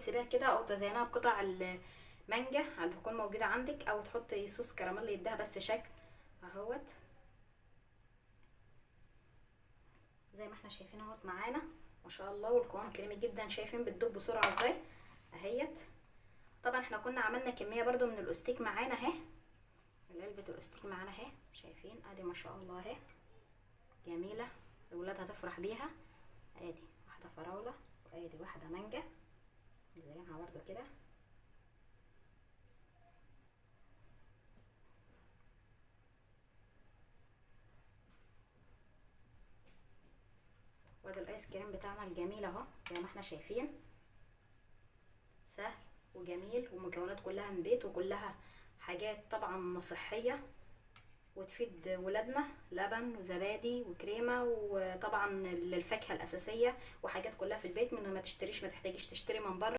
ممكن تسيبيها كده او تزينها بقطع المانجا اللي تكون موجوده عندك، او تحطي صوص كراميل يديها بس شكل اهوت. زي ما احنا شايفين اهوت معانا ما شاء الله، والقوام كريمي جدا. شايفين بتدوب بسرعه ازاي اهيت. طبعا احنا كنا عملنا كميه برده من الاستيك معانا اهي، علبه الاستيك معانا اهي، شايفين ادي ما شاء الله اهي جميله، الولاد هتفرح بيها. ادي واحده فراوله وادي واحده مانجا، نزينها برده كده. وادي الايس كريم بتاعنا الجميل اهو زي ما احنا شايفين، سهل وجميل ومكونات كلها من بيت، وكلها حاجات طبعا صحيه وتفيد ولادنا، لبن وزبادي وكريمه، وطبعا الفاكهه الاساسيه وحاجات كلها في البيت، من ما تشتريش، ما تحتاجيش تشتري من بره.